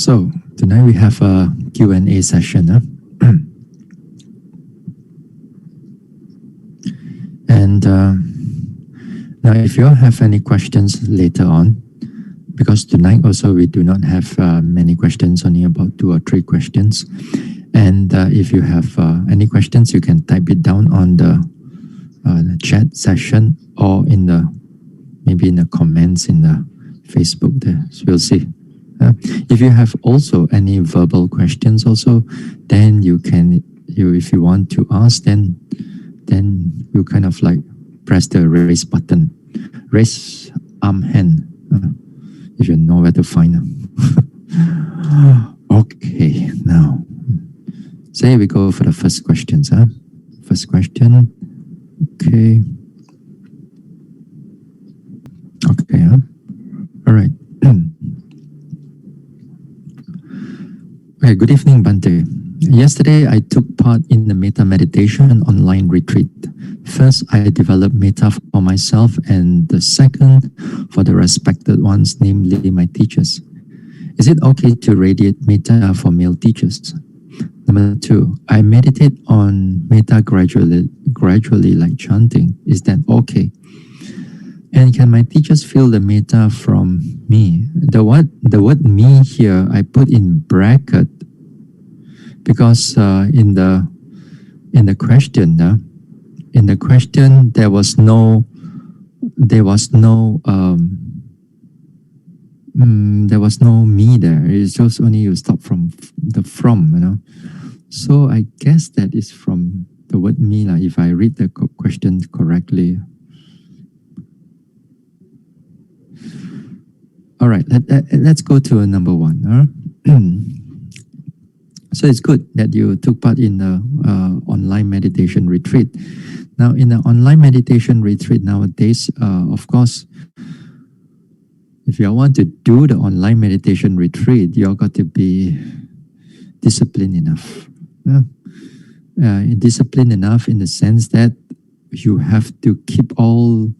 So tonight we have a Q&A session. And now if you all have any questions later on, because tonight also we do not have many questions, only about 2 or 3 questions. And if you have any questions, you can type it down on the chat session or maybe in the comments in the Facebook there. So we'll see. If you have also any verbal questions also, then if you want to ask, then you kind of like press the raise button, raise arm hand, if you know where to find them. Okay, now say we go for the first questions. First question. Okay. All right. Okay, good evening, Bhante. Yesterday, I took part in the Metta meditation online retreat. First, I developed Metta for myself, and the second, for the respected ones, namely my teachers. Is it okay to radiate Metta for male teachers? Number 2, I meditate on Metta gradually like chanting. Is that okay? And can my teachers feel the Metta from me? The word me here, I put in bracket because in the question, there was no me there. It's just only you stop from the from. So I guess that is from the word me, if I read the question correctly. All right, let's go to number 1. So it's good that you took part in the online meditation retreat. Now, in the online meditation retreat nowadays, of course, if you want to do the online meditation retreat, you got to be disciplined enough. Disciplined enough in the sense that you have to keep all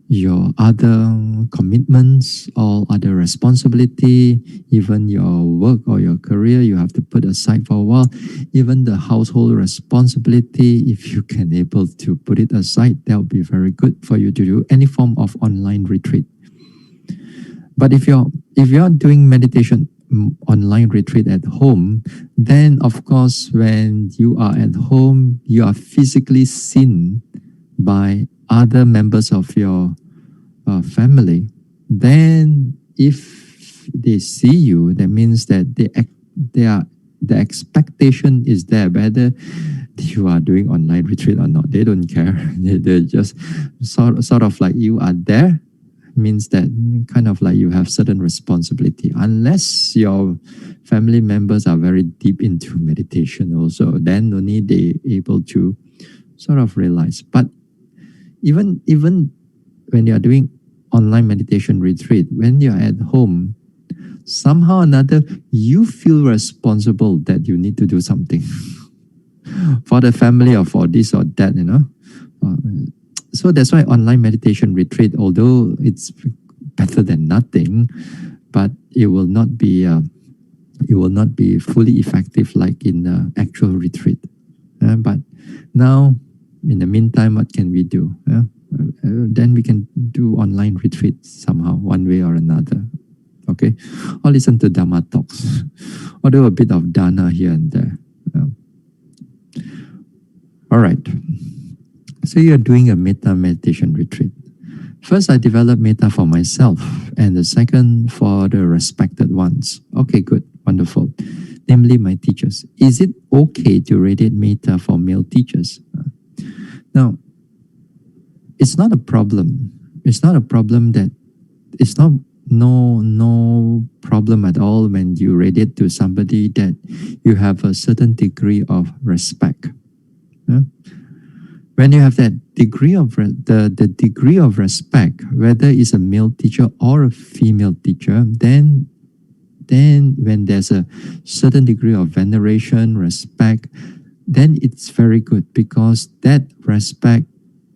your other commitments, all other responsibility, even your work or your career, you have to put aside for a while. Even the household responsibility, if you can able to put it aside, that would be very good for you to do any form of online retreat. But if you're doing meditation online retreat at home, then of course when you are at home, you are physically seen by other members of your family. Then if they see you, that means that the expectation is there whether you are doing online retreat or not. They don't care. They just sort of like you are there, means that kind of like you have certain responsibility, unless your family members are very deep into meditation also, then only they able to sort of realize. But even when you are doing online meditation retreat, when you are at home, somehow or another you feel responsible that you need to do something for the family or for this or that, so that's why online meditation retreat, although it's better than nothing, but it will not be fully effective like in the actual retreat. But now, in the meantime, what can we do? Then we can do online retreat somehow, one way or another. Okay, or listen to Dhamma talks, or do a bit of dana here and there. All right. So you're doing a Metta meditation retreat. First, I developed Metta for myself, and the second for the respected ones. Okay, good, wonderful. Namely, my teachers. Is it okay to radiate Metta for male teachers? Now, it's not a problem. It's not a problem that it's not no problem at all when you radiate to somebody that you have a certain degree of respect. When you have that degree of the degree of respect, whether it's a male teacher or a female teacher, then when there's a certain degree of veneration, respect, then it's very good, because that respect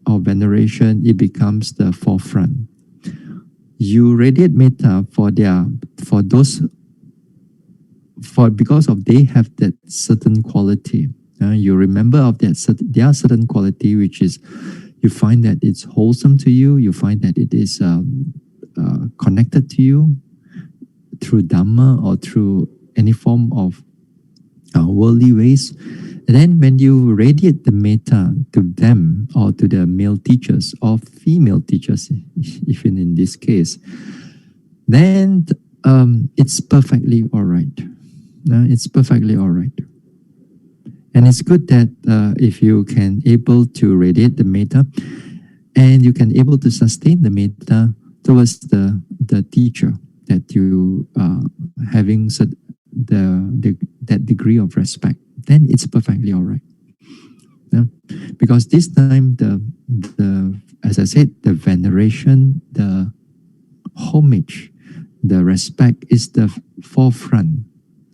or veneration, it becomes the forefront. You radiate metta for those because of they have that certain quality. You remember of that their certain quality, which is you find that it's wholesome to you. You find that it is connected to you through Dhamma or through any form of worldly ways. And then when you radiate the metta to them or to the male teachers or female teachers, even in this case, then it's perfectly all right. It's perfectly all right. And it's good that if you can able to radiate the metta and you can able to sustain the metta towards the teacher that you having that degree of respect, then it's perfectly all right. Yeah? Because this time the as I said, the veneration, the homage, the respect is the forefront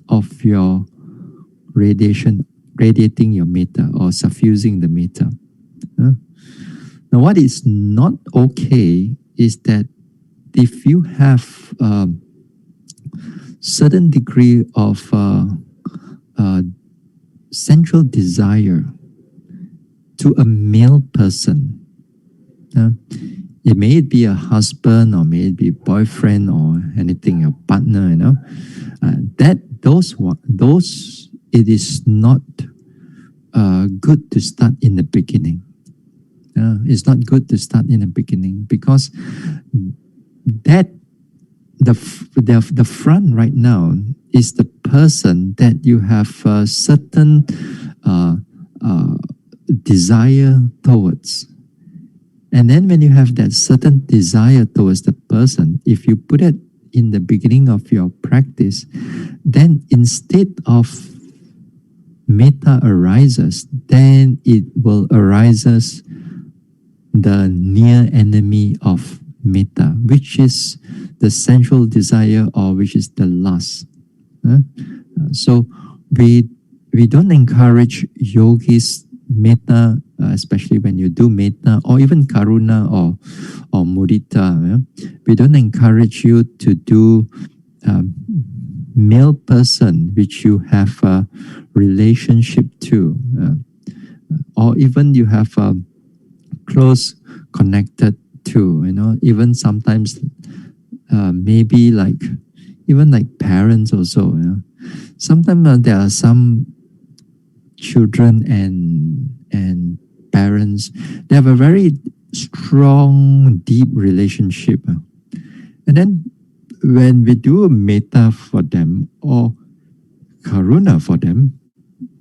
of your radiating your metta or suffusing the metta. Now, what is not okay is that if you have certain degree of sensual desire to a male person, it may be a husband or may it be boyfriend or anything, a partner, those it is not good to start in the beginning. It's not good to start in the beginning because that the front right now is the person that you have a certain desire towards. And then when you have that certain desire towards the person, if you put it in the beginning of your practice, then instead of metta arises, then it will arises the near enemy of metta, which is the sensual desire or which is the lust. So we don't encourage yogis metta, especially when you do metta or even karuna or mudita. We don't encourage you to do male person which you have a relationship to, or even you have a close connected to, even sometimes maybe like even like parents also. Sometimes there are some children and parents, they have a very strong, deep relationship. And then when we do a metta for them or karuna for them,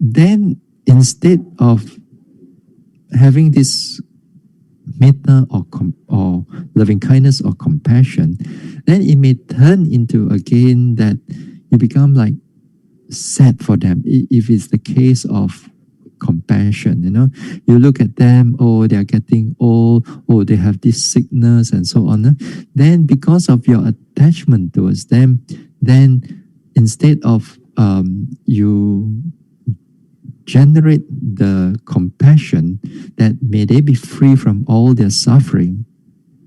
then instead of having this metta or loving kindness or compassion, then it may turn into again that you become like sad for them. If it's the case of compassion, you look at them, oh, they are getting old, oh, they have this sickness and so on. Then because of your attachment towards them, then instead of you generate the compassion that may they be free from all their suffering,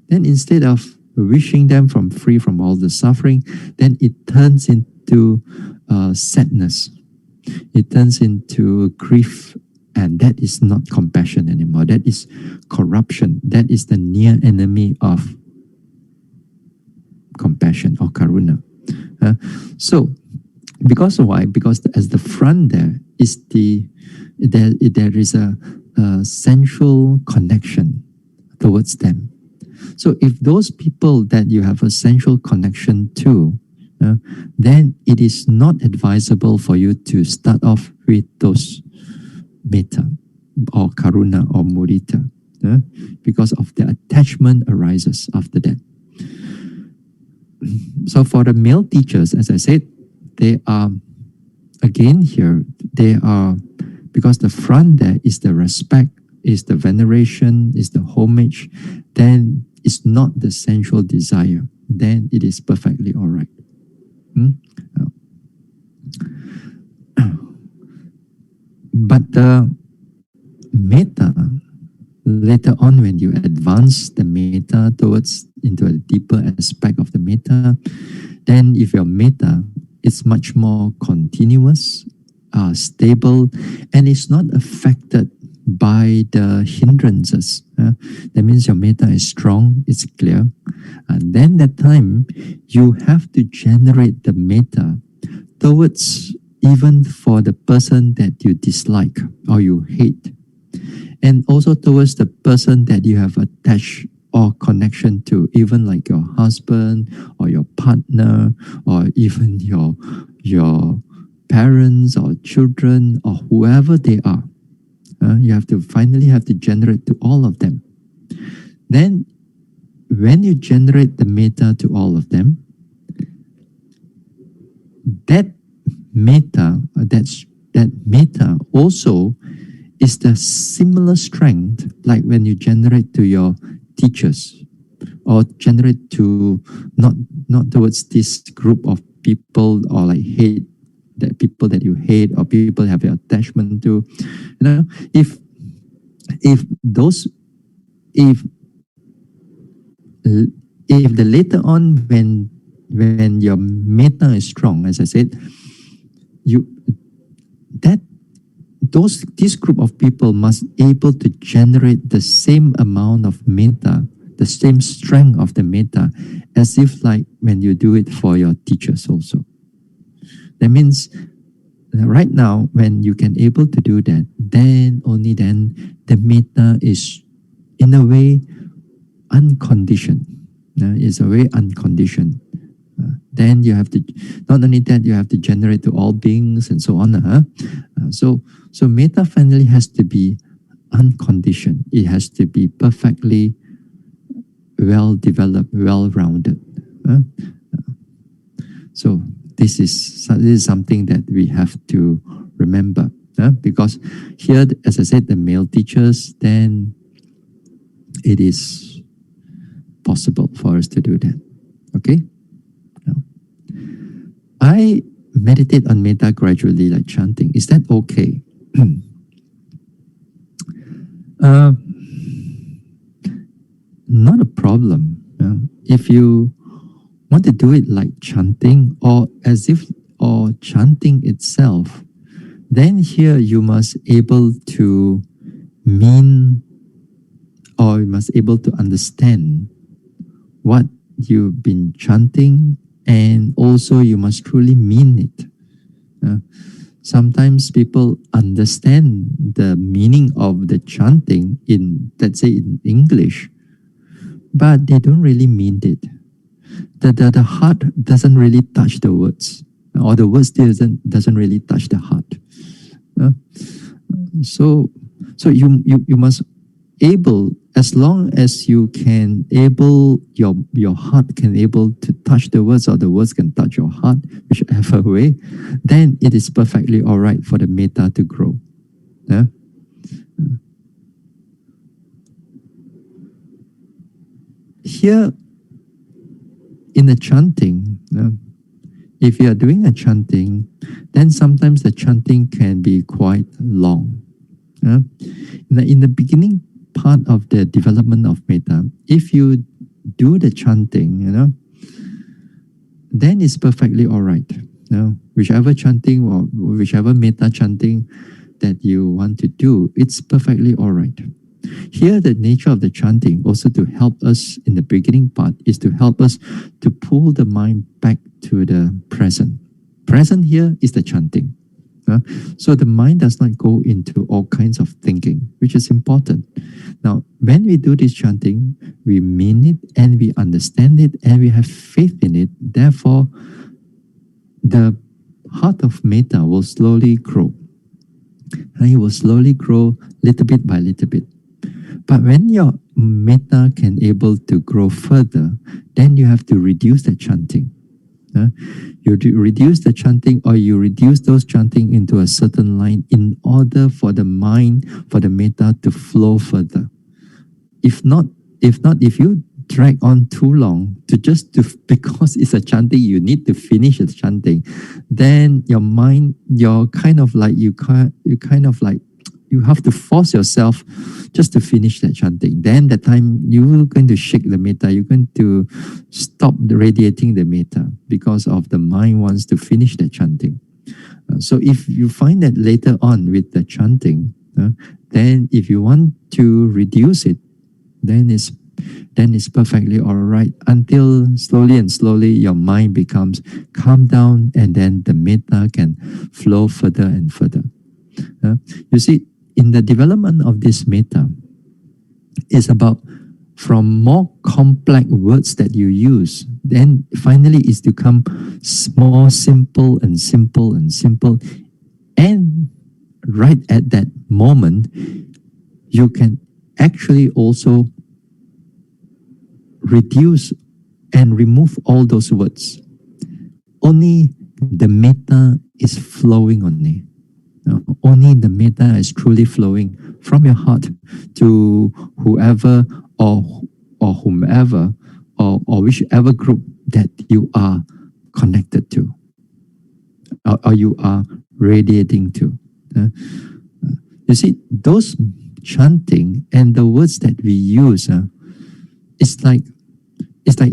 then instead of wishing them free from all the suffering, then it turns into sadness. It turns into grief, and that is not compassion anymore. That is corruption. That is the near enemy of compassion or karuna. So, because why? Because as the front there is there is a sensual connection towards them. So if those people that you have a sensual connection to, then it is not advisable for you to start off with those metta or karuna or mudita, because of the attachment arises after that. So for the male teachers, as I said, they are, again here, they are, because the front there is the respect, is the veneration, is the homage, then it's not the sensual desire, then it is perfectly all right. But the metta, later on when you advance the metta towards into a deeper aspect of the metta, then if your metta it's much more continuous, stable, and it's not affected by the hindrances. That means your metta is strong, it's clear. And then that time, you have to generate the metta towards even for the person that you dislike or you hate, and also towards the person that you have attached or connection to, even like your husband or your partner or even your parents or children or whoever they are. You have to finally have to generate to all of them. Then when you generate the metta to all of them, that metta also is the similar strength like when you generate to your teachers, or generate to not towards this group of people, or like hate that people that you hate or people have an attachment to. If the later on when your metta is strong, as I said, this group of people must able to generate the same amount of metta, the same strength of the metta, as if like when you do it for your teachers also. That means right now, when you can able to do that, then only then the metta is in a way unconditioned. It's a way unconditioned. Then you have to, not only that, you have to generate to all beings and so on. So metta finally has to be unconditioned. It has to be perfectly well developed, well rounded. So this is something that we have to remember, because here, as I said, the male teachers, then it is possible for us to do that. Okay. I meditate on metta gradually, like chanting. Is that okay? Not a problem. If you want to do it like chanting, or as if, or chanting itself, then here you must able to mean, or you must able to understand what you've been chanting, and also you must truly mean it. Sometimes people understand the meaning of the chanting in, let's say, in English, but they don't really mean it. The heart doesn't really touch the words, or the words doesn't really touch the heart. So you must able, as long as you can able, your heart can able to touch the words, or the words can touch your heart, whichever way, then it is perfectly all right for the metta to grow. Here in the chanting, if you are doing a chanting, then sometimes the chanting can be quite long. In the beginning part of the development of metta, if you do the chanting, then it's perfectly all right. Whichever chanting or whichever metta chanting that you want to do, it's perfectly all right. Here, the nature of the chanting also to help us in the beginning part is to help us to pull the mind back to the present. Present here is the chanting. So the mind does not go into all kinds of thinking, which is important. Now, when we do this chanting, we mean it and we understand it and we have faith in it. Therefore, the heart of metta will slowly grow. And it will slowly grow little bit by little bit. But when your metta can able to grow further, then you have to reduce the chanting. You reduce the chanting, or you reduce those chanting into a certain line in order for the mind, for the metta to flow further. If you drag on too long because it's a chanting, you need to finish the chanting, then your mind, you kind of like you have to force yourself just to finish that chanting. Then that time you're going to shake the metta. You're going to stop the radiating the metta because of the mind wants to finish the chanting. So if you find that later on with the chanting, then if you want to reduce it, then it's perfectly all right, until slowly and slowly your mind becomes calm down, and then the metta can flow further and further. You see, in the development of this metta, it's about from more complex words that you use, then finally it's become more simple and simple and simple. And right at that moment, you can actually also reduce and remove all those words. Only the metta is flowing only. Only the metta is truly flowing from your heart to whoever or whomever or whichever group that you are connected to, or you are radiating to. You see, those chanting and the words that we use, it's like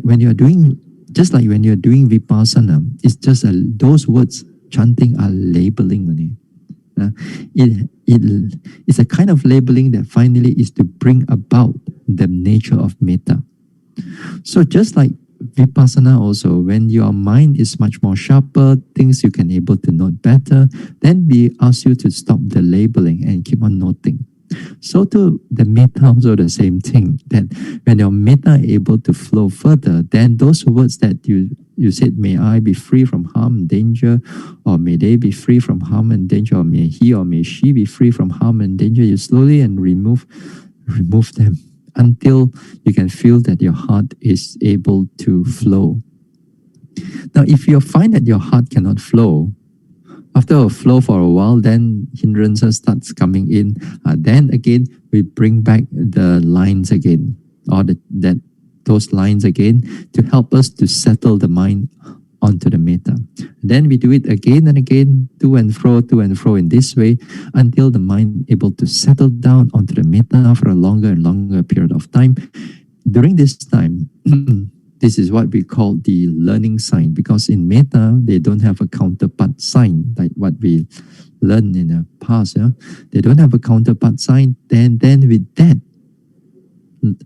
when you're doing, just like when you're doing vipassana, it's just those words chanting are labeling only. It's a kind of labeling that finally is to bring about the nature of metta. So just like vipassana also, when your mind is much more sharper, things you can able to note better, then we ask you to stop the labeling and keep on noting. So to the metta also the same thing, that when your metta able to flow further, then those words that you said, may I be free from harm and danger, or may they be free from harm and danger, or may he or may she be free from harm and danger, you slowly and remove them until you can feel that your heart is able to flow. Now, if you find that your heart cannot flow, after a flow for a while, then hindrances starts coming in. Then again, we bring back the lines again, or those lines again, to help us to settle the mind onto the metta. Then we do it again and again, to and fro in this way, until the mind able to settle down onto the metta for a longer and longer period of time. During this time, this is what we call the learning sign, because in metta, they don't have a counterpart sign like what we learned in the past. They don't have a counterpart sign. Then with that,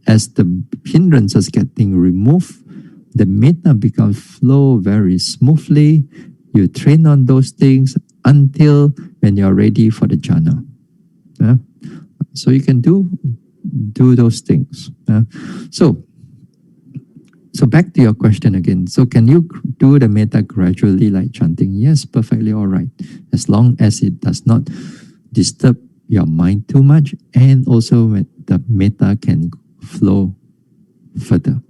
as the hindrances getting removed, the metta becomes flow very smoothly. You train on those things until when you're ready for the jhana. So you can do those things. So back to your question again. So can you do the metta gradually like chanting? Yes, perfectly all right. As long as it does not disturb your mind too much, and also when the metta can flow further.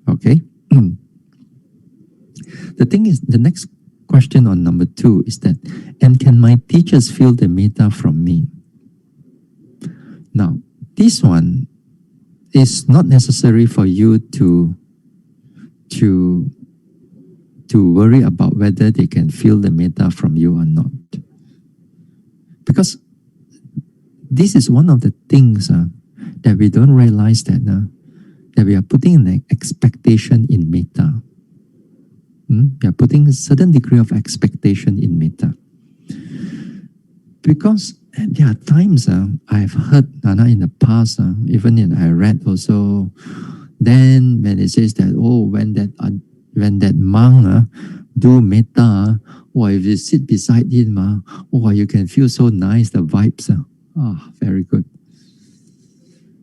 Okay? The thing is, the next question on number 2 is that, and can my teachers feel the metta from me? Now, this one is not necessary for you to worry about whether they can feel the metta from you or not. Because this is one of the things that we don't realize that we are putting an expectation in metta. We are putting a certain degree of expectation in metta. Because there are times I've heard in the past, even I read also, then when it says that, oh, when that monk do metta, or if you sit beside him, you can feel so nice, the vibes. Very good.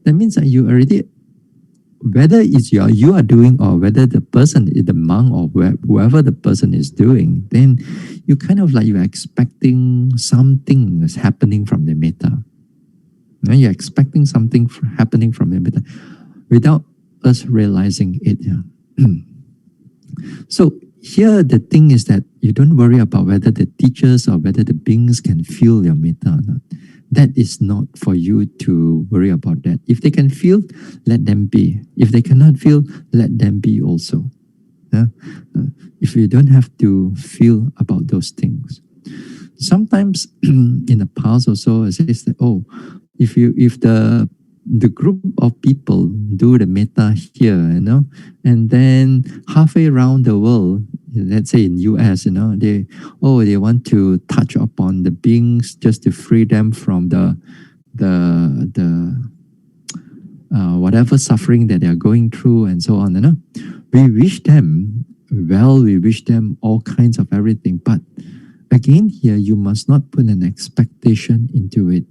That means that you already, whether it's you are doing, or whether the person is the monk or whoever the person is doing, then you kind of like you're expecting something is happening from the metta. You're expecting something happening from the metta without us realizing it. So here the thing is that you don't worry about whether the teachers or whether the beings can feel your metta or not. That is not for you to worry about that. If they can feel, let them be. If they cannot feel, let them be also. If you don't have to feel about those things. Sometimes in the past also, it says that, oh, if the group of people do the metta here, and then halfway around the world, let's say in US, they want to touch upon the beings just to free them from the whatever suffering that they are going through and so on. We wish them well, we wish them all kinds of everything. But again, here you must not put an expectation into it.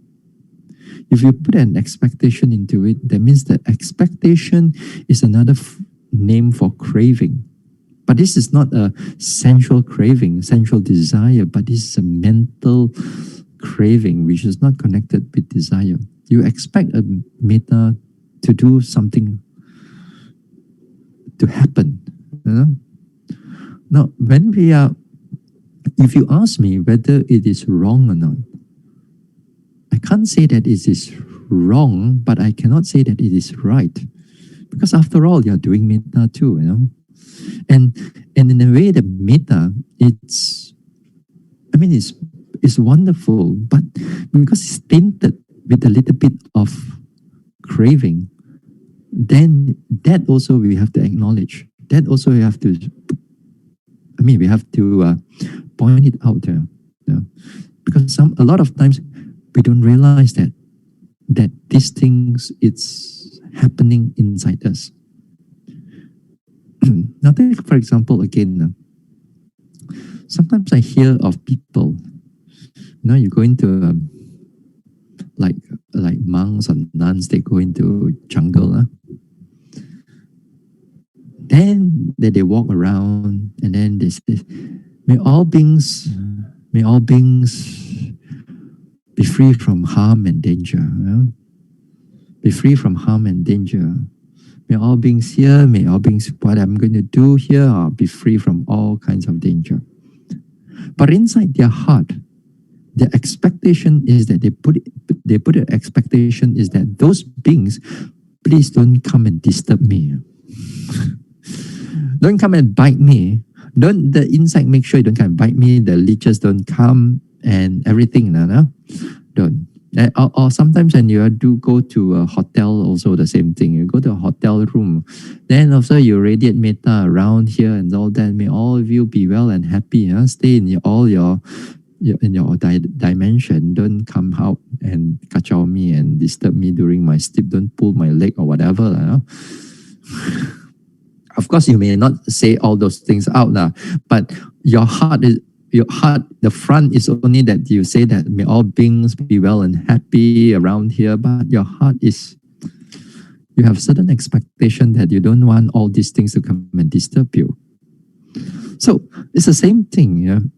If you put an expectation into it, that means that expectation is another name for craving. But this is not a sensual craving, sensual desire, but this is a mental craving which is not connected with desire. You expect a metta to do something, to happen. Now, if you ask me whether it is wrong or not, I can't say that it is wrong, but I cannot say that it is right. Because after all, you're doing metta too, And in a way, the metta, it's wonderful, but because it's tainted with a little bit of craving, then that also we have to acknowledge. That also we have to, point it out there. Because a lot of times we don't realize that these things, it's happening inside us. Now take for example again, sometimes I hear of people, you go into like monks or nuns, they go into jungle, then they walk around and then they say, may all beings be free from harm and danger. Be free from harm and danger. May all beings here, may all beings, what I'm going to do here, be free from all kinds of danger. But inside their heart, the expectation is that they put an expectation is that those beings, please don't come and disturb me. Don't come and bite me. Don't the insect, make sure you don't come and bite me. The leeches don't come and everything. Don't. Or sometimes when you do go to a hotel, also the same thing. You go to a hotel room, then also you radiate metta around here and all that. May all of you be well and happy. Stay in your dimension. Don't come out and kacau me and disturb me during my sleep. Don't pull my leg or whatever. Of course, you may not say all those things out, but your heart, the front is only that you say that may all beings be well and happy around here, but your heart is, you have certain expectation that you don't want all these things to come and disturb you. So it's the same thing.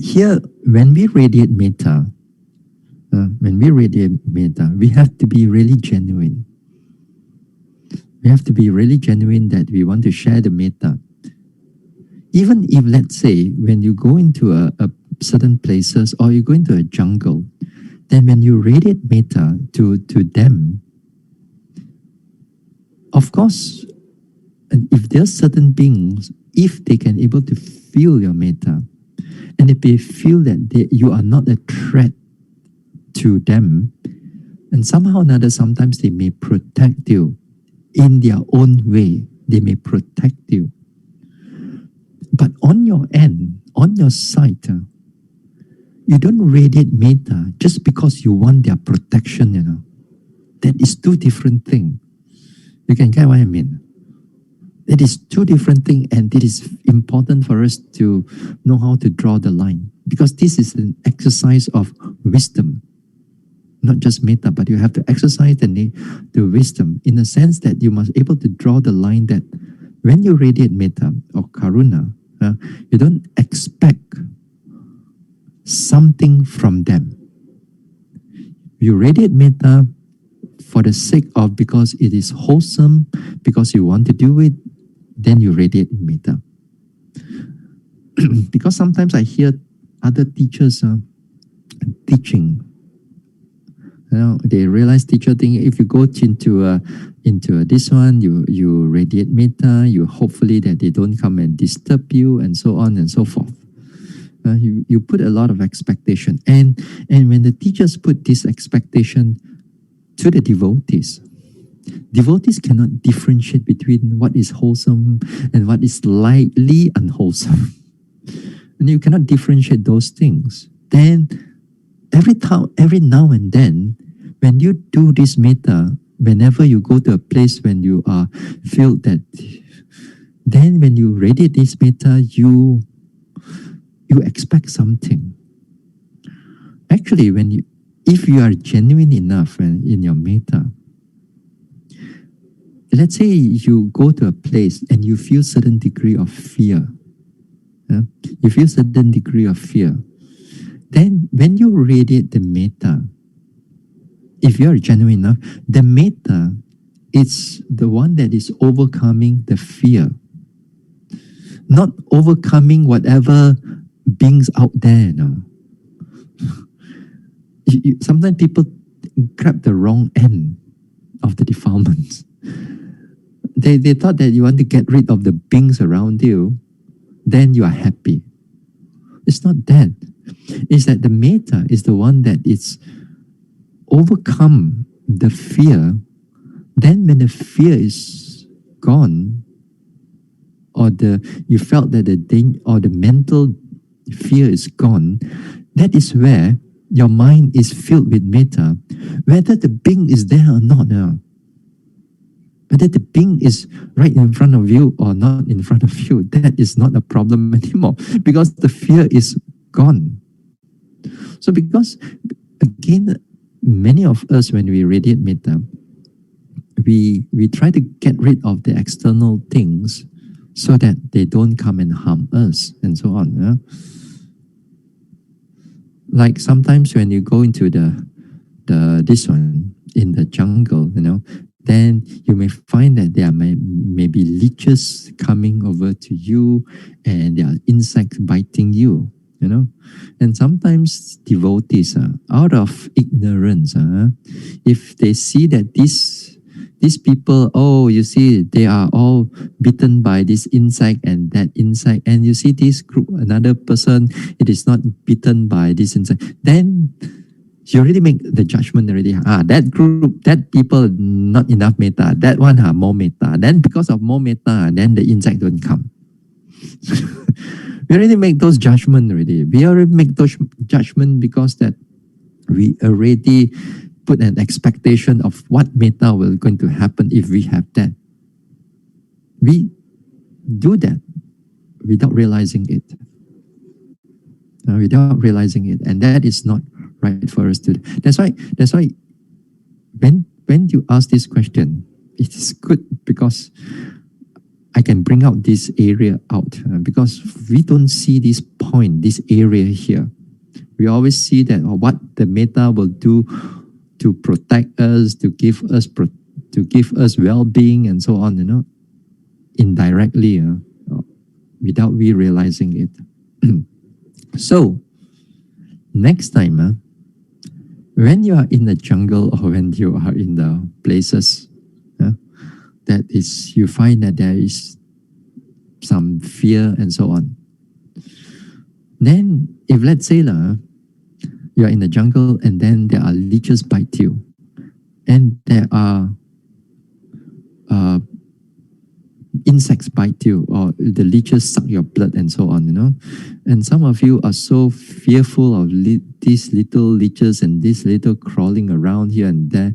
Here, when we radiate metta, we have to be really genuine. We have to be really genuine that we want to share the metta. Even if, let's say, when you go into a certain places or you go into a jungle, then when you radiate metta to them, of course, if there are certain beings, if they can able to feel your metta, and if they feel that you are not a threat to them, and somehow or another, sometimes they may protect you in their own way. They may protect you. But on your end, on your side, you don't radiate metta just because you want their protection, That is two different things. You can get what I mean? It is two different things, and it is important for us to know how to draw the line. Because this is an exercise of wisdom. Not just metta, but you have to exercise the wisdom in the sense that you must be able to draw the line that when you radiate metta or karuna, you don't expect something from them. You radiate metta for the sake of, because it is wholesome, because you want to do it, then you radiate metta. Because sometimes I hear other teachers teaching. They realize teacher think if you go into this one, you radiate metta, you hopefully that they don't come and disturb you and so on and so forth. You put a lot of expectation, and when the teachers put this expectation to the devotees, devotees cannot differentiate between what is wholesome and what is slightly unwholesome. And you cannot differentiate those things. Then every now and then, when you do this metta, whenever you go to a place when you are feel that, then when you radiate this metta, you expect something. Actually, if you are genuine enough in your metta, let's say you go to a place and you feel certain degree of fear. You feel certain degree of fear. Then when you radiate the metta, if you are genuine enough, the metta is the one that is overcoming the fear, not overcoming whatever beings out there. Sometimes people grab the wrong end of the defilements. They thought that you want to get rid of the beings around you, then you are happy. It's not that. It's that the metta is the one that is overcome the fear. Then when the fear is gone, or you felt that the mental fear is gone, that is where your mind is filled with metta, whether the being is there or not. Whether the being is right in front of you or not in front of you, that is not a problem anymore, because the fear is gone. So because, again, many of us, when we radiate metta, we try to get rid of the external things so that they don't come and harm us, and so on. Like sometimes when you go into this one in the jungle, then you may find that there may be leeches coming over to you, and there are insects biting you. And sometimes devotees, out of ignorance, if they see that these people, you see, they are all bitten by this insect and that insect, and you see this group, another person, it is not bitten by this insect, then you already make the judgment already. That group, that people, not enough metta. That one, more metta. Then because of more metta, then the insect don't come. We already make those judgments already. We already make those judgments because that we already put an expectation of what metta will going to happen if we have that. We do that without realizing it. Without realizing it, and that is not right for us to do. That's why when you ask this question, it is good because I can bring out this area out, because we don't see this point, this area here. We always see that what the metta will do to protect us, to give us well-being, and so on. Indirectly, without we realizing it. So next time, when you are in the jungle or when you are in the places that is, you find that there is some fear and so on, then if let's say you are in the jungle and then there are leeches bite you, and there are insects bite you, or the leeches suck your blood and so on, and some of you are so fearful of these little leeches and this little crawling around here and there,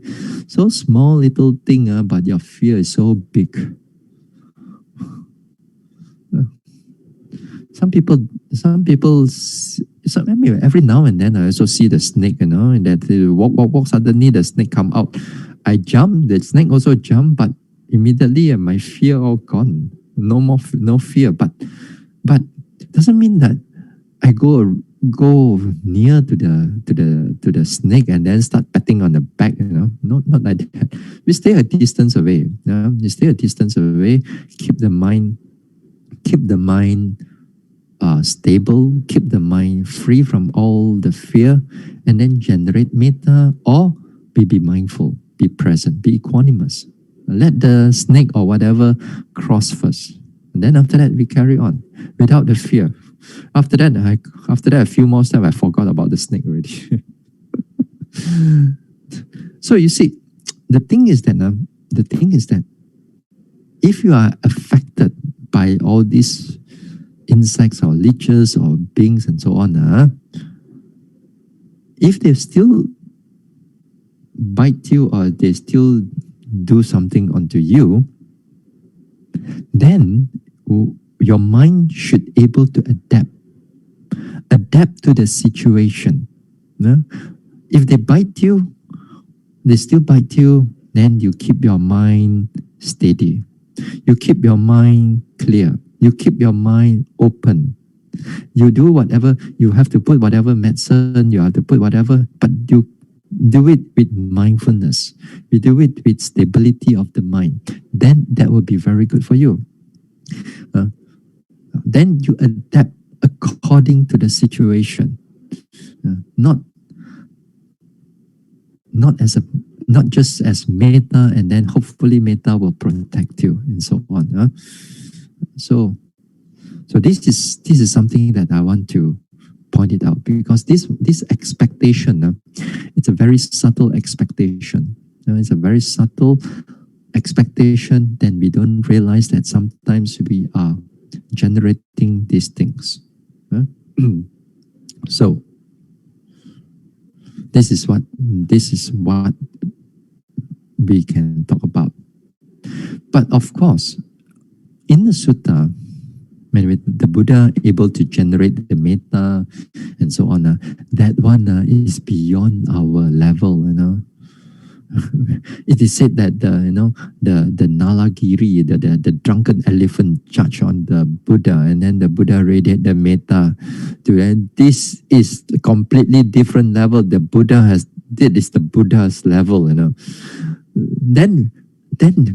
so small little thing, but your fear is so big. Some people, every now and then I also see the snake, and that they walk, suddenly the snake come out. I jump, the snake also jump, but immediately my fear all gone. No fear, but doesn't mean that I go near to the snake and then start patting on the back. Not like that. We stay a distance away. You stay a distance away. Keep the mind stable. Keep the mind free from all the fear, and then generate metta, or be mindful, be present, be equanimous. Let the snake or whatever cross first. And then after that, we carry on without the fear. After that, a few more steps, I forgot about the snake already. So you see, the thing is that if you are affected by all these insects or leeches or beings and so on, if they still bite you or they still do something onto you, then your mind should able to adapt to the situation. If they bite you, they still bite you, then you keep your mind steady. You keep your mind clear. You keep your mind open. You do whatever, you have to put whatever medicine, you have to put whatever, but you do it with mindfulness. You do it with stability of the mind. Then that will be very good for you. Then you adapt according to the situation. Not just as metta, and then hopefully metta will protect you and so on. So this is something that I want to point it out, because this expectation, it's a very subtle expectation. It's a very subtle expectation. Then we don't realize that sometimes we are generating these things. So this is what we can talk about. But of course, in the sutta, when the Buddha able to generate the metta and so on, that one is beyond our level. It is said that the Nalagiri, the drunken elephant, judged on the Buddha, and then the Buddha radiated the metta to, and this is a completely different level. The Buddha has did is the Buddha's level. Then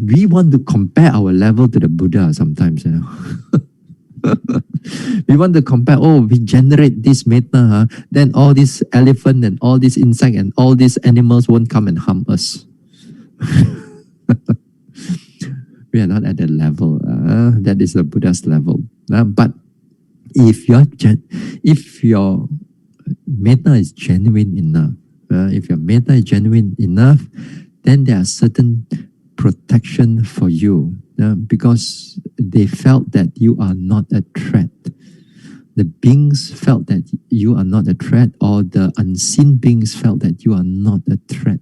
we want to compare our level to the Buddha sometimes. We want to compare, we generate this metta, then all this elephant and all this insect and all these animals won't come and harm us. We are not at that level. That is the Buddha's level. But if your metta is genuine enough, then there are certain protection for you, because they felt that you are not a threat. The beings felt that you are not a threat, or the unseen beings felt that you are not a threat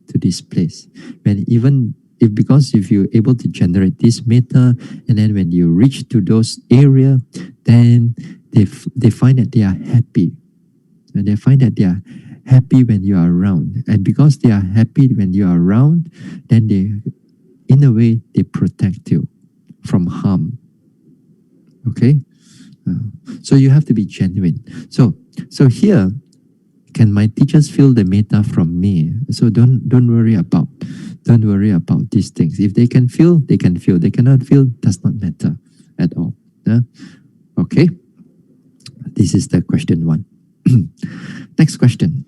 to this place. Because if you're able to generate this metta, and then when you reach to those areas, then they find that they are happy. And they find that they are happy when you are around. And because they are happy when you are around, then in a way, they protect you from harm. Okay? So you have to be genuine. So here, can my teachers feel the metta from me? So don't worry about these things. If they can feel, they can feel. They cannot feel, does not matter at all. Okay? This is the question 1. Next question.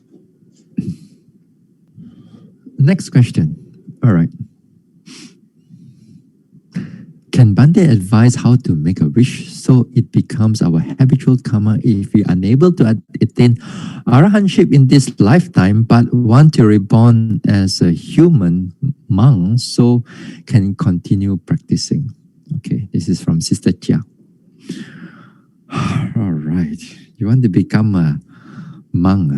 Next question. All right. Can Bhante advise how to make a wish so it becomes our habitual karma if we are unable to attain arahantship in this lifetime but want to reborn as a human monk so can continue practicing? Okay, this is from Sister Chia. All right. You want to become a monk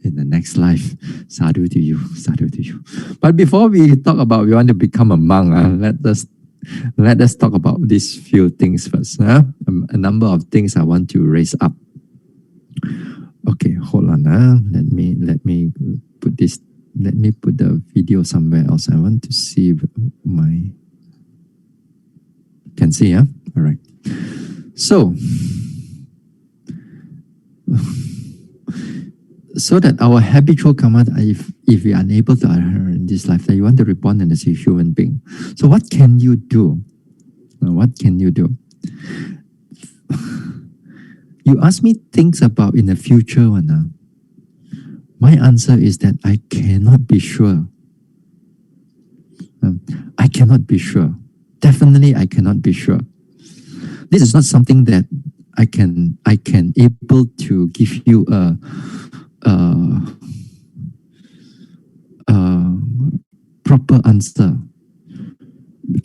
in the next life? Sadhu to you, sadhu to you. But before we talk about we want to become a monk, let us talk about these few things first. A number of things I want to raise up. Okay, hold on. Let me put this. Let me put the video somewhere else. I want to see my. Can see, yeah. All right. So that our habitual karma, if we are unable to in this lifetime, you want to reborn as a human being. So what can you do? What can you do? You ask me things about in the future one. My answer is that I cannot be sure. I cannot be sure. Definitely, I cannot be sure. This is not something that I can able to give you a, a proper answer.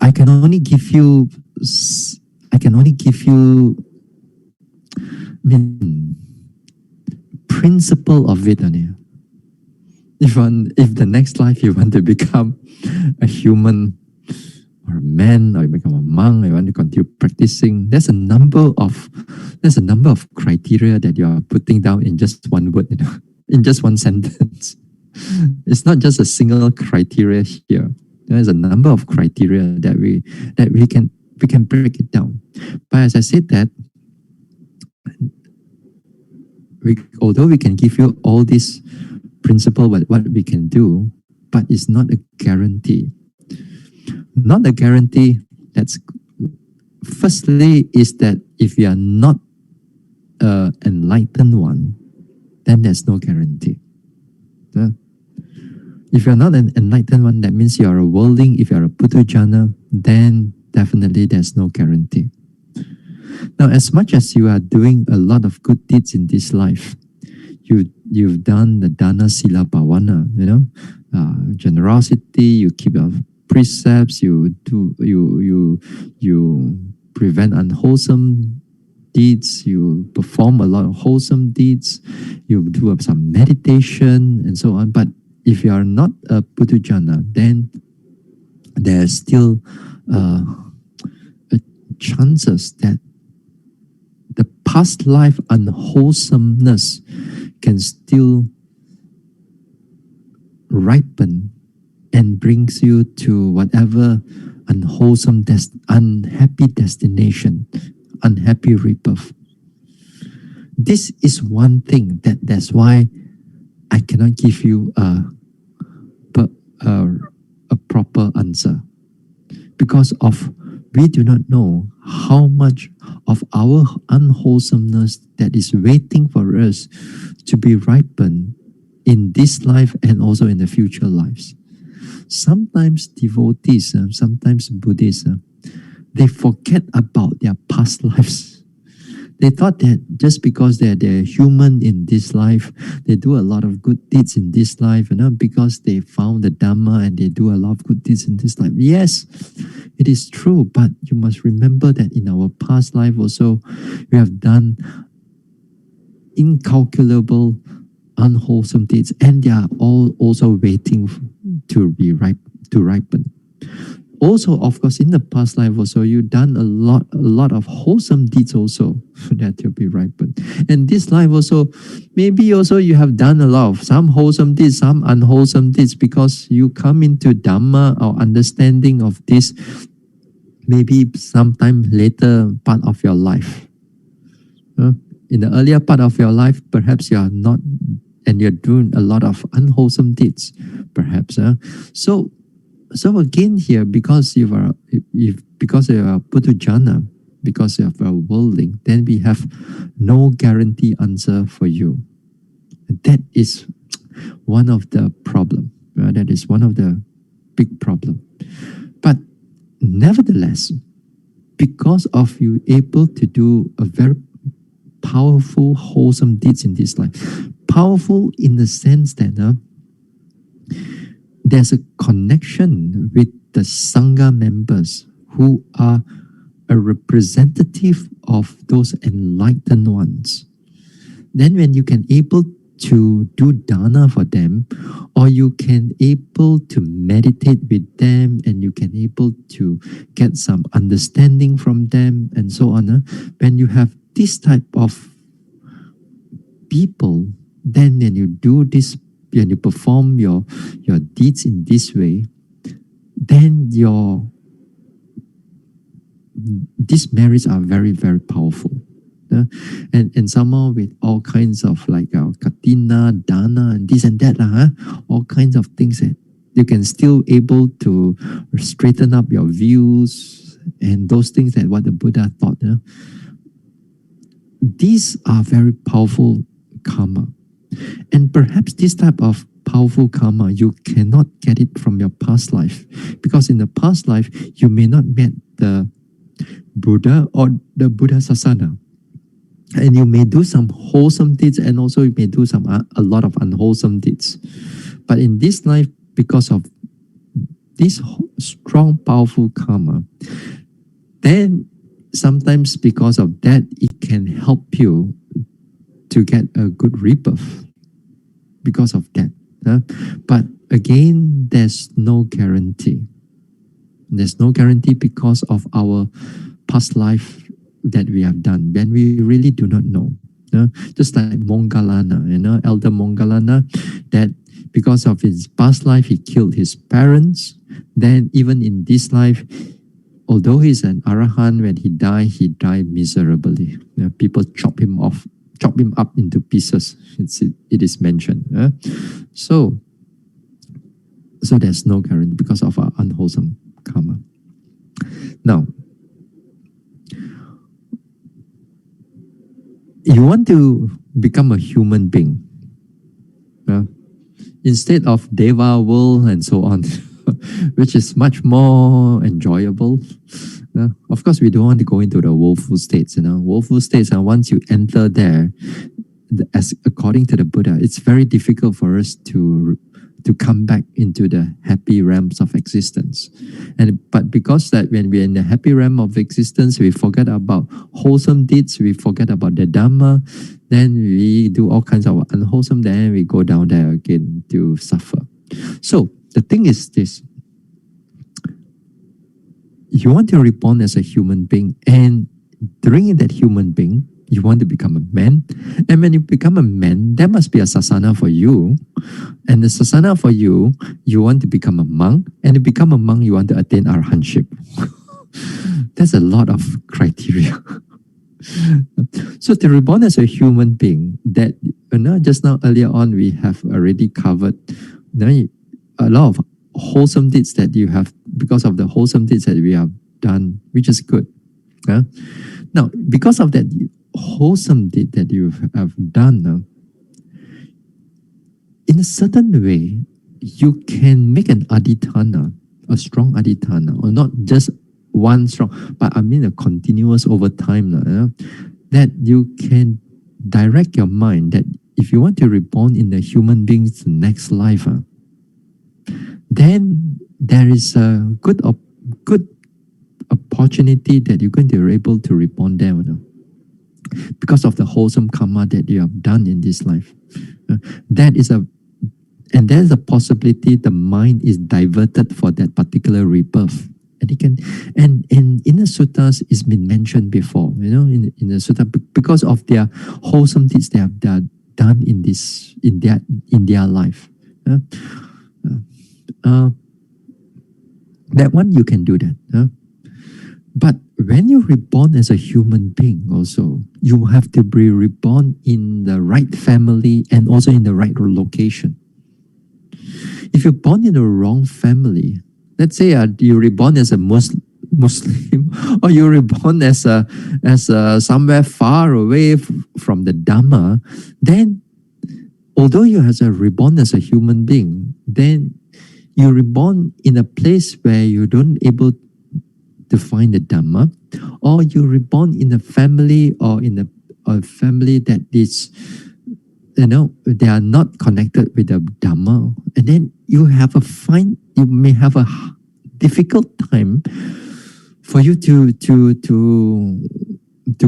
I can only give you I can only give you, I mean, principle of it only. If the next life you want to become a human or a man, or you become a monk, or you want to continue practicing, there's a number of criteria that you are putting down in just one word, in just one sentence. It's not just a single criteria here. There's a number of criteria that we can break it down. But as I said that, although we can give you all this principle what we can do, but it's not a guarantee. Not a guarantee. That's firstly is that if you are not an enlightened one, then there's no guarantee. If you're not an enlightened one, that means you're a worldling. If you're a puthujjana, then definitely there's no guarantee. Now, as much as you are doing a lot of good deeds in this life, you've done the dana sila bhavana, generosity, you keep your precepts, you prevent unwholesome deeds, you perform a lot of wholesome deeds, you do some meditation and so on. But if you are not a puthujjana, then there's still chances that the past life unwholesomeness can still ripen and brings you to whatever unwholesome, unhappy destination, unhappy rebirth. This is one thing that's why I cannot give you a proper answer, because we do not know how much of our unwholesomeness that is waiting for us to be ripened in this life and also in the future lives. Sometimes devotees, sometimes Buddhists, they forget about their past lives. They thought that just because they're human in this life, they do a lot of good deeds in this life, because they found the Dhamma and they do a lot of good deeds in this life. Yes, it is true, but you must remember that in our past life also, we have done incalculable unwholesome deeds, and they are all also waiting to ripen. Also, of course, in the past life also, you've done a lot of wholesome deeds also that will be ripened. And this life also, maybe also you have done a lot of some wholesome deeds, some unwholesome deeds, because you come into Dhamma or understanding of this maybe sometime later part of your life. In the earlier part of your life, perhaps you are not, and you're doing a lot of unwholesome deeds, perhaps. So again here, because you are puthujjana, because you are a worldling, then we have no guarantee answer for you. That is one of the problem. That is one of the big problem. But nevertheless, because of you able to do a very powerful, wholesome deeds in this life, powerful in the sense that there's a connection with the Sangha members who are a representative of those enlightened ones. Then when you can able to do dana for them, or you can able to meditate with them, and you can able to get some understanding from them and so on. When you have this type of people, then when you do this, when you perform your deeds in this way, then these merits are very, very powerful. And somehow with all kinds of like katina, dana, and this and that, all kinds of things that you can still able to straighten up your views and those things that what the Buddha taught. These are very powerful karma. And perhaps this type of powerful karma, you cannot get it from your past life. Because in the past life, you may not met the Buddha or the Buddha Sasana. And you may do some wholesome deeds, and also you may do some a lot of unwholesome deeds. But in this life, because of this strong, powerful karma, then sometimes because of that, it can help you to get a good rebirth because of that. But again, there's no guarantee. There's no guarantee because of our past life that we have done when we really do not know. Just like Mongalana, Elder Mongalana, that because of his past life, he killed his parents. Then even in this life, although he's an Arahant, when he died miserably. People chop him up into pieces. It is mentioned. So there's no guarantee because of our unwholesome karma. Now, you want to become a human being. Instead of Deva world and so on, which is much more enjoyable. Of course, we don't want to go into the woeful states. Woeful states, and once you enter there, as according to the Buddha, it's very difficult for us to come back into the happy realms of existence. But because that when we're in the happy realm of existence, we forget about wholesome deeds, we forget about the Dhamma, then we do all kinds of unwholesome, then we go down there again to suffer. So the thing is this: you want to reborn as a human being, and during that human being, you want to become a man. And when you become a man, there must be a sasana for you. And the sasana for you, you want to become a monk. And to become a monk, you want to attain arahantship. There's a lot of criteria. So to reborn as a human being, that just now earlier on we have already covered a lot of wholesome deeds that you have, because of the wholesome deeds that we have done, which is good. Now, because of that wholesome deed that you have done, in a certain way, you can make an adhitthana, a strong adhitthana, or not just one strong, but I mean a continuous over time, that you can direct your mind that if you want to reborn in the human being's next life, then there is a good opportunity that you're going to be able to reborn there, because of the wholesome karma that you have done in this life. And there's a possibility the mind is diverted for that particular rebirth. And it can, and in the suttas, it's been mentioned before, in the sutta, because of their wholesome deeds they have done in their life. That one you can do that. But when you're reborn as a human being also, you have to be reborn in the right family and also in the right location. If you're born in the wrong family, let's say you're reborn as a Muslim, or you're reborn as somewhere far away from the Dhamma, then although you are reborn as a human being, then you're reborn in a place where you don't able to find the Dhamma, or you're reborn in a family or in a family that is, they are not connected with the Dhamma, and then you may have a difficult time for you to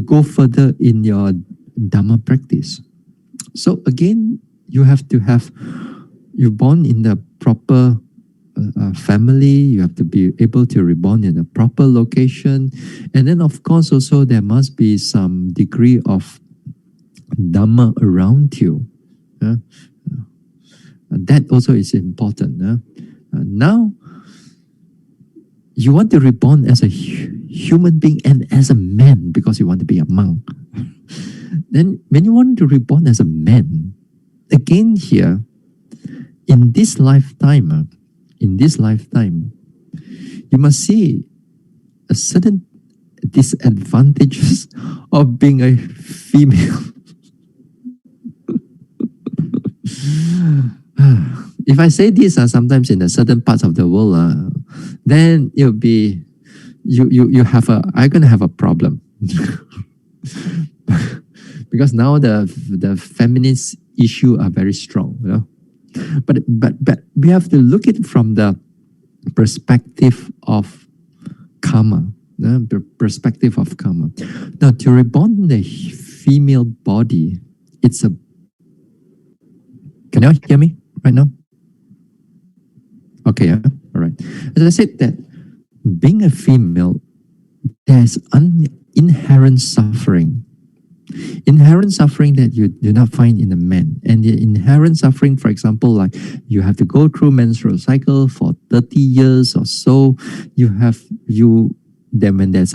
go further in your Dhamma practice. So again, you're born in the proper family, you have to be able to reborn in a proper location, and then of course also there must be some degree of Dhamma around you. That also is important. Now, you want to reborn as a human being and as a man because you want to be a monk. Then when you want to reborn as a man, again here, in this lifetime, you must see a certain disadvantages of being a female. If I say this sometimes in certain parts of the world, then it will be you have a, I'm gonna have a problem. Because now the feminist issue are very strong, you know. But we have to look at it from the perspective of karma, the perspective of karma. Now, to reborn in the female body, it's a. Can you hear me right now? Okay, yeah, all right. As I said, that being a female, there's inherent suffering. Inherent suffering that you do not find in a man. And the inherent suffering, for example, like you have to go through menstrual cycle for 30 years or so. Then when there's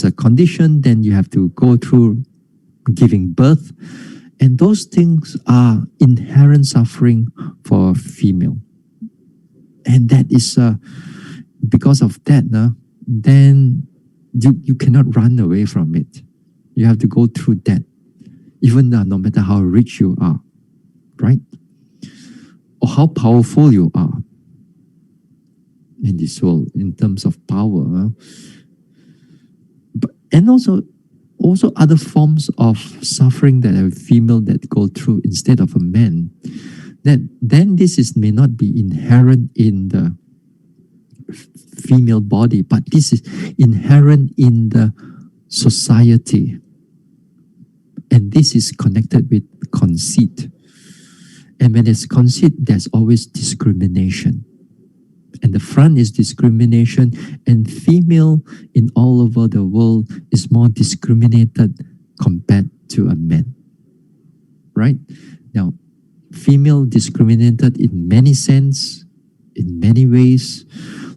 a condition, then you have to go through giving birth. And those things are inherent suffering for a female. And that is because of that, then you cannot run away from it. You have to go through that, even no matter how rich you are, right? Or how powerful you are in this world in terms of power. And also other forms of suffering that a female that go through instead of a man. Then this may not be inherent in the female body, but this is inherent in the society. And this is connected with conceit. And when there's conceit, there's always discrimination. And the front is discrimination, and female in all over the world is more discriminated compared to a man. Right? Now, female discriminated in many sense, in many ways.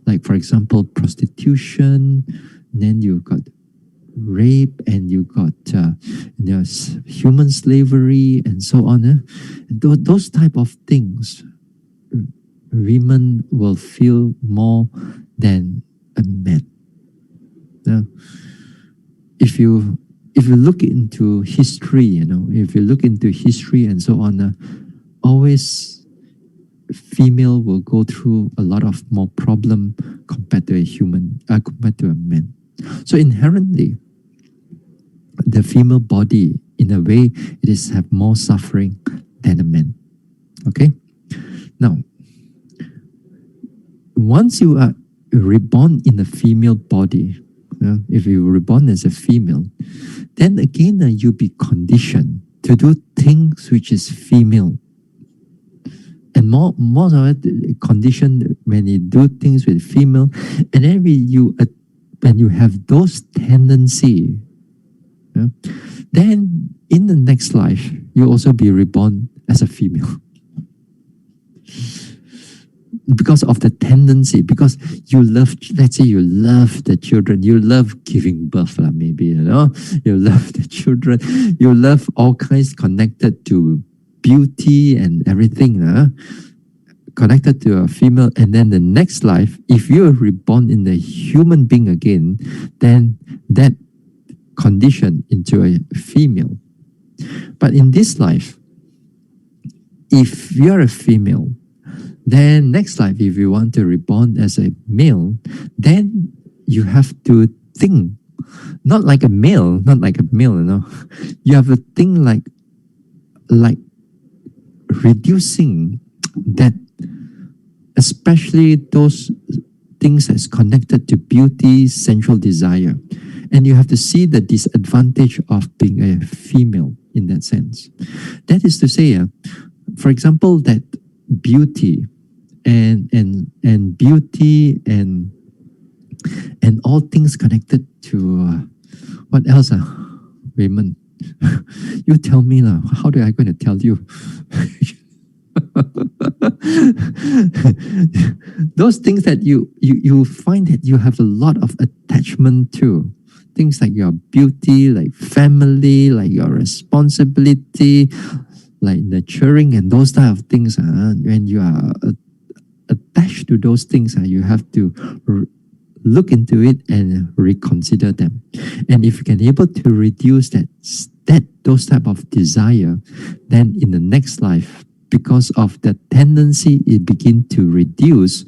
Like, for example, prostitution, then you've got rape, and you got there's human slavery and so on. Those type of things, women will feel more than a man. If you look into history, if you look into history and so on, always female will go through a lot of more problem compared to compared to a man. So inherently, the female body, in a way, it is have more suffering than a man. Okay? Now, once you are reborn in a female body, if you were reborn as a female, then again you be conditioned to do things which is female. And more of it conditioned when you do things with female, and then when you have those tendency, then in the next life you also be reborn as a female. Because of the tendency, because you love, let's say you love the children, you love giving birth, maybe, you love the children, you love all kinds connected to beauty and everything, connected to a female. And then the next life, if you are reborn in a human being again, then that condition into a female. But in this life, if you are a female, then next life, if you want to reborn as a male, then you have to think not like a male, You have to think like reducing that, especially those things that's connected to beauty, sensual desire. And you have to see the disadvantage of being a female in that sense. That is to say, for example, that beauty and beauty and all things connected to what else? Women. You tell me now. How do I going to tell you? Those things that you find that you have a lot of attachment to. Things like your beauty, like family, like your responsibility, like nurturing and those type of things. When you are attached to those things, you have to look into it and reconsider them. And if you can able to reduce those type of desire, then in the next life, because of the tendency it begin to reduce,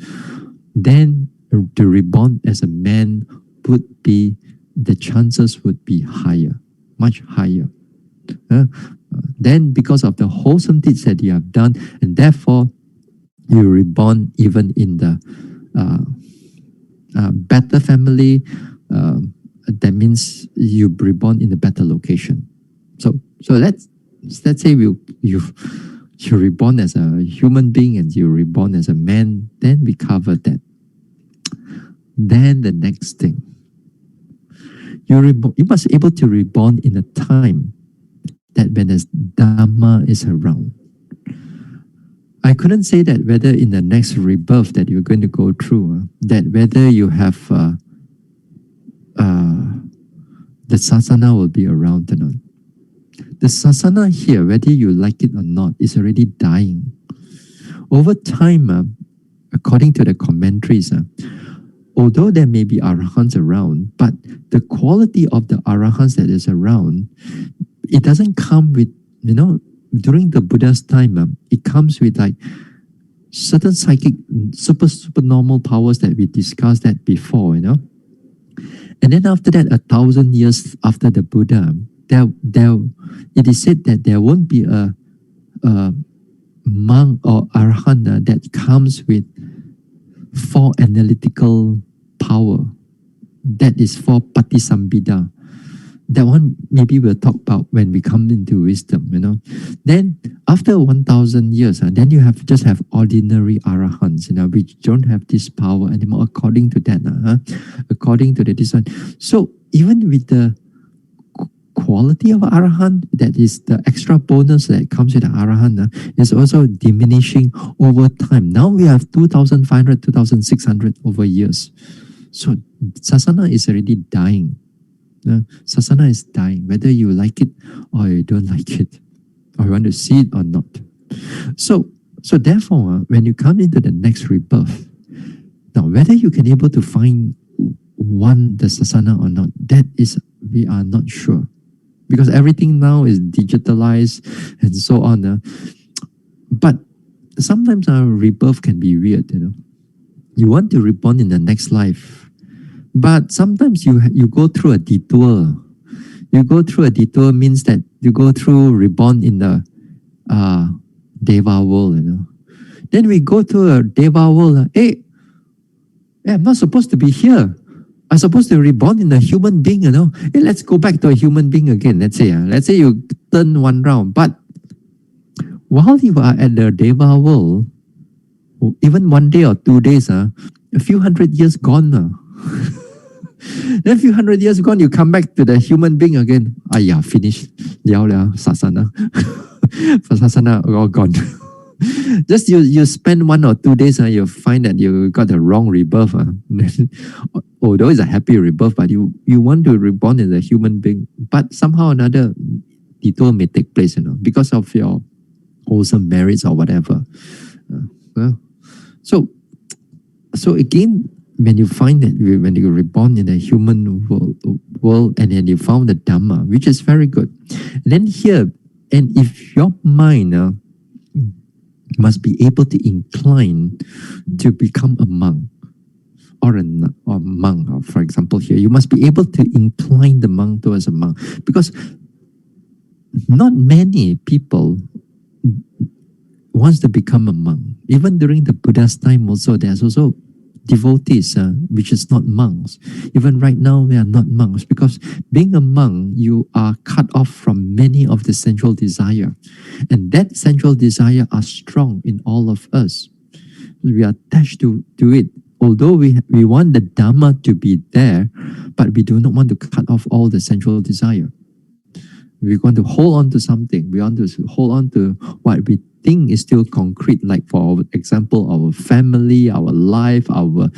then to reborn as a man would be, the chances would be higher, much higher. Then because of the wholesome deeds that you have done, and therefore you reborn even in the better family. That means you reborn in a better location. So let's say you reborn as a human being and you reborn as a man. Then we cover that. Then the next thing, you must be able to reborn in a time that when the Dhamma is around. I couldn't say that whether in the next rebirth that you're going to go through, that whether you have the sasana will be around or not. The sasana here, whether you like it or not, is already dying. Over time, according to the commentaries, although there may be arahants around, but the quality of the arahants that is around, it doesn't come with, during the Buddha's time, it comes with like certain psychic, super normal powers that we discussed that before, And then after that, 1,000 years after the Buddha, it is said that there won't be a monk or arahant that comes with 4 analytical power. That is 4 patisambhida. That one maybe we'll talk about when we come into wisdom, Then after 1,000 years, then you just have ordinary arahants, which don't have this power anymore according to that, according to the design. So even with the quality of arahant, that is the extra bonus that comes with the arahant, is also diminishing over time. Now we have 2,500, 2,600 over years. So sasana is already dying. Sasana is dying, whether you like it or you don't like it, or you want to see it or not. So therefore, when you come into the next rebirth, now whether you can able to find the sasana or not, that is, we are not sure. Because everything now is digitalized and so on. But sometimes our rebirth can be weird, You want to reborn in the next life, but sometimes you go through a detour. You go through a detour means that you go through reborn in the Deva world, Then we go to a Deva world. Hey, I'm not supposed to be here. I'm supposed to reborn in a human being, Hey, let's go back to a human being again. Let's say you turn one round. But while you are at the Deva world, even 1 day or 2 days, a few hundred years gone now. Then a few hundred years gone, you come back to the human being again. Finished. Liao sasana. Sasana all gone. Just you spend 1 or 2 days, you find that you got the wrong rebirth. Although it's a happy rebirth, but you want to reborn as a human being. But somehow or another, detour may take place, because of your wholesome merits or whatever. So again, when you find that when you reborn in a human world and then you found the Dhamma, which is very good. And then here, and if your mind must be able to incline to become a monk or a monk, for example here, you must be able to incline the monk towards a monk, because not many people wants to become a monk. Even during the Buddha's time also, there's also devotees, which is not monks. Even right now, we are not monks, because being a monk, you are cut off from many of the sensual desire. And that sensual desire are strong in all of us. We are attached to it. Although we want the Dhamma to be there, but we do not want to cut off all the sensual desire. We want to hold on to something. We want to hold on to what we think is still concrete, like for example, our family, our life, our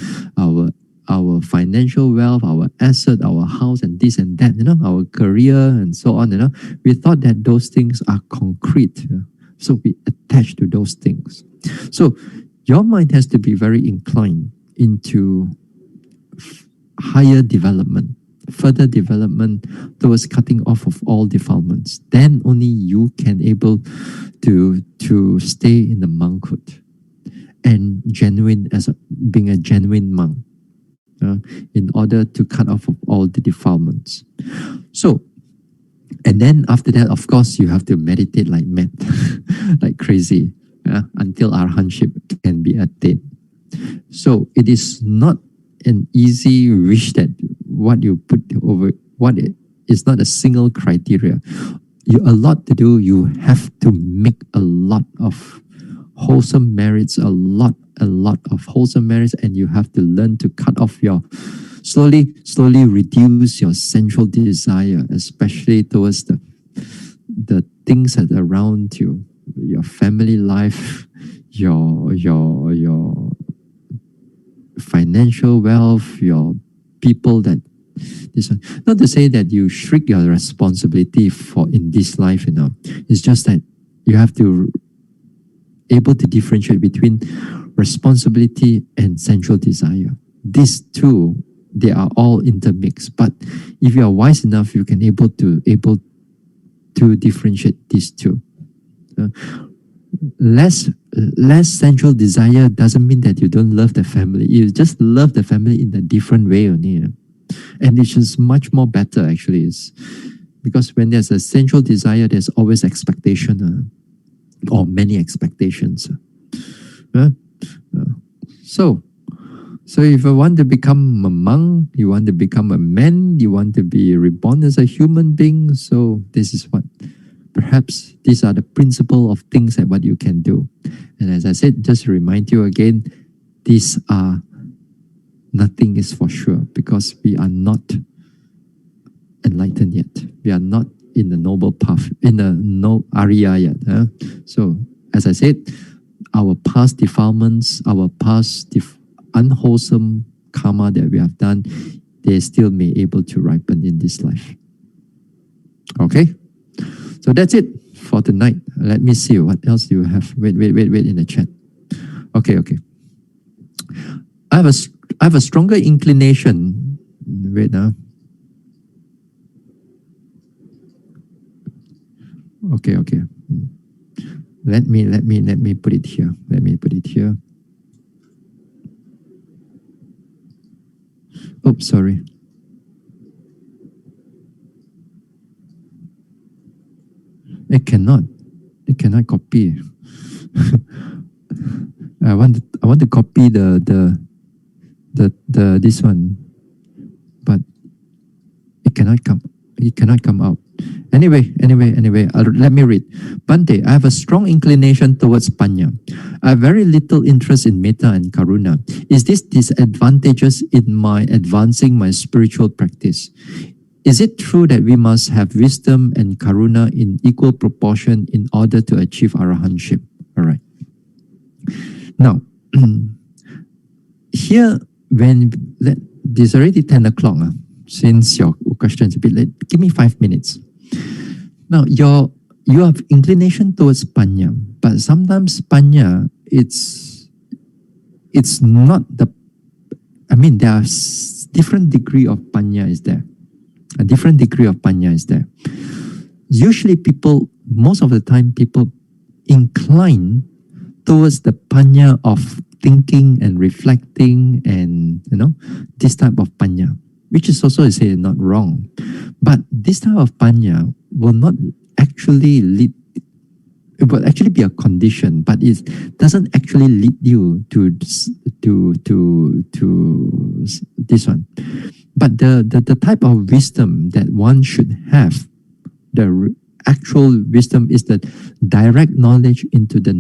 financial wealth, our asset, our house, and this and that, our career and so on, We thought that those things are concrete. So we attach to those things. So your mind has to be very inclined into higher development, further development towards cutting off of all defilements. Then only you can able to stay in the monkhood and being a genuine monk. in order to cut off of all the defilements. So, and then after that, of course, you have to meditate like mad, like crazy, until arhanship can be attained. So it is not an easy wish that what you put over, is not a single criteria. A lot to do. You have to make a lot of wholesome merits, a lot of wholesome merits, and you have to learn to cut off your, slowly reduce your sensual desire, especially towards the things that are around you, your family life, your financial wealth, your people that this one. Not to say that you shrink your responsibility for in this life, It's just that you have to able to differentiate between responsibility and sensual desire. These two, they are all intermixed. But if you are wise enough, you can able to differentiate these two. Less sensual desire doesn't mean that you don't love the family. You just love the family in a different way only. And it's just much more better actually. Because when there's a sensual desire, there's always expectation, or many expectations. So if you want to become a monk, you want to become a man, you want to be reborn as a human being, so this is what, perhaps these are the principle of things that what you can do. And as I said, just to remind you again, these are, nothing is for sure, because we are not enlightened yet. We are not in the noble path, in the no Arya yet. So, as I said, our past defilements, our past unwholesome karma that we have done, they still may able to ripen in this life. Okay? So that's it for tonight. Let me see what else you have. Wait in the chat. Okay. I have a stronger inclination. Wait now. Okay. Let me put it here. Oops, sorry. It cannot copy. I want to copy the this one, but it cannot come out. Anyway, let me read. Bhante, I have a strong inclination towards panya. I have very little interest in metta and karuna. Is this disadvantageous in my advancing my spiritual practice? Is it true that we must have wisdom and karuna in equal proportion in order to achieve arahantship? All right. Now, here, it's already 10 o'clock. Since your question is a bit late, give me 5 minutes. Now, you have inclination towards panya, but sometimes panya, it's not the, there are different degree of panya is there. A different degree of panya is there. Usually most of the time, people incline towards the panya of thinking and reflecting and, this type of panya, which is also, I say, not wrong. But this type of panya will not actually lead, it will actually be a condition, but it doesn't actually lead you to this one. But the type of wisdom that one should have, the actual wisdom is the direct knowledge into the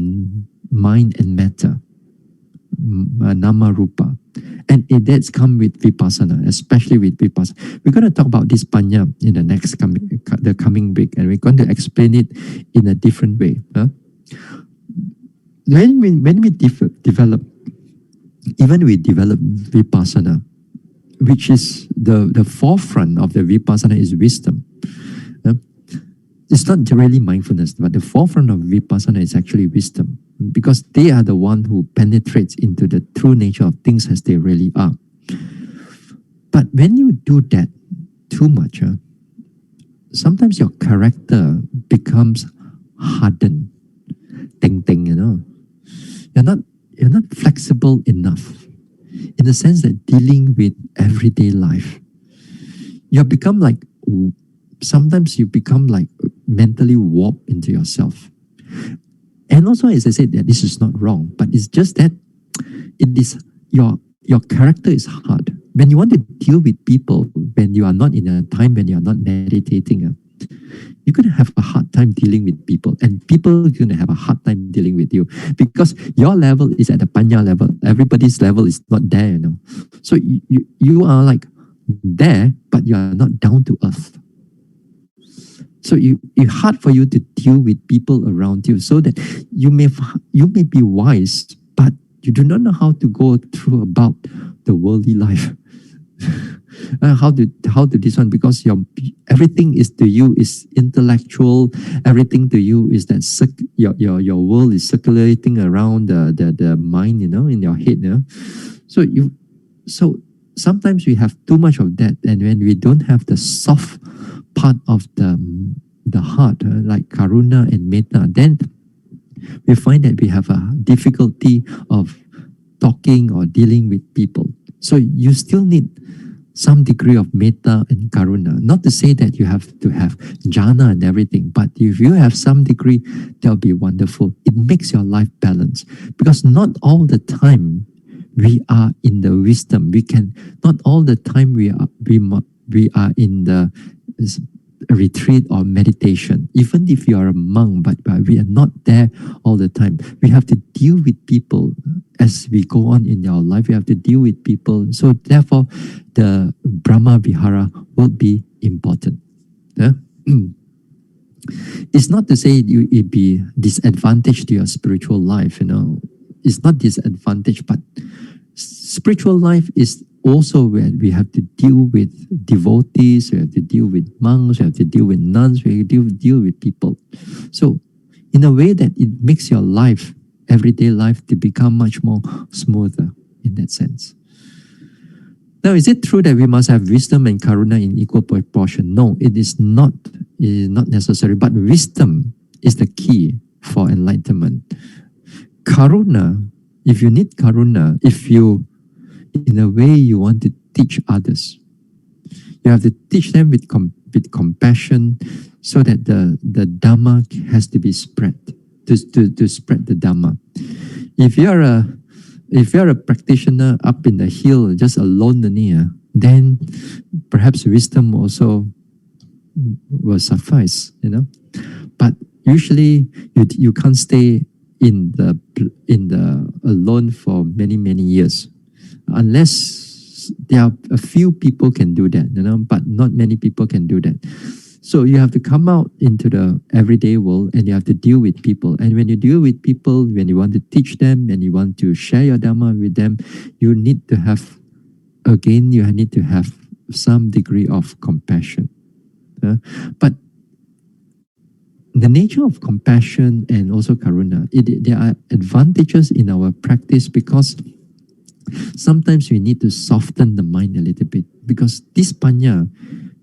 mind and matter, nama rupa. And that's come with vipassana, especially with vipassana. We're going to talk about this panya in the coming week, and we're going to explain it in a different way. When we develop vipassana, which is the forefront of the vipassana is wisdom. It's not really mindfulness, but the forefront of vipassana is actually wisdom, because they are the one who penetrates into the true nature of things as they really are. But when you do that too much, sometimes your character becomes hardened. You're not flexible enough. in the sense that dealing with everyday life. You have become like, sometimes you become like mentally warped into yourself. And also, as I said, that this is not wrong, but it's just that it is your character is hard. When you want to deal with people, when you are not in a time when you are not meditating, you're going to have a hard time dealing with people, and people are going to have a hard time dealing with you because your level is at the panya level. Everybody's level is not there, you know. So you are like there, but you are not down to earth. So it's hard for you to deal with people around you, so that you may be wise, but you do not know how to go through about the worldly life. How to this one, because everything is to you is intellectual. Everything to you is that your world is circulating around the mind, you know, in your head, you know? So sometimes we have too much of that, and when we don't have the soft part of the heart, like karuna and metta, then we find that we have a difficulty of talking or dealing with people. So you still need some degree of metta and karuna. Not to say that you have to have jhana and everything, but if you have some degree, that'll be wonderful. It makes your life balanced, because not all the time we are in the wisdom. Not all the time we are in the retreat or meditation. Even if you are a monk, but we are not there all the time. We have to deal with people as we go on in our life. We have to deal with people. So therefore, the Brahma Vihara will be important. Yeah? It's not to say it be disadvantage to your spiritual life. You know, it's not disadvantage, but spiritual life is also where we have to deal with devotees, we have to deal with monks, we have to deal with nuns, we have to deal with people. So in a way that it makes your life, everyday life, to become much more smoother in that sense. Now, is it true that we must have wisdom and karuna in equal proportion? No, it is not. It is not necessary. But wisdom is the key for enlightenment. Karuna, if you need karuna, if you, in a way, you want to teach others, you have to teach them with compassion, so that the Dhamma has to be spread, to spread the Dhamma. If you're a practitioner up in the hill, just alone, then perhaps wisdom also will suffice, you know. But usually you can't stay in the alone for many years, unless there are a few people can do that, you know, but not many people can do that. So you have to come out into the everyday world, and you have to deal with people. And when you deal with people, when you want to teach them and you want to share your Dhamma with them, you need to have some degree of compassion. But the nature of compassion and also karuna, there are advantages in our practice, because sometimes we need to soften the mind a little bit, because this panya,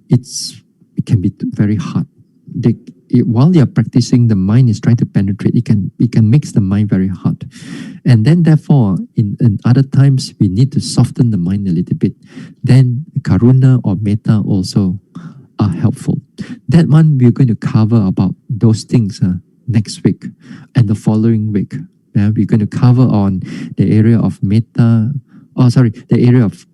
it can be very hard. While you're practicing, the mind is trying to penetrate. It can make the mind very hard, and then therefore in other times we need to soften the mind a little bit. Then karuna or metta also are helpful. That one we're going to cover about those things next week and the following week. We're going to cover on the area of the area of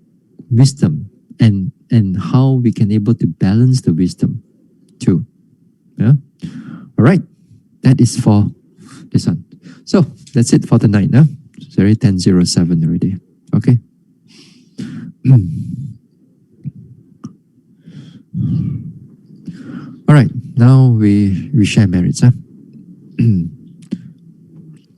wisdom, and how we can able to balance the wisdom too. Yeah. All right. That is for this one. So that's it for tonight. It's already 10:07 already. Okay. All right. Now we share merits.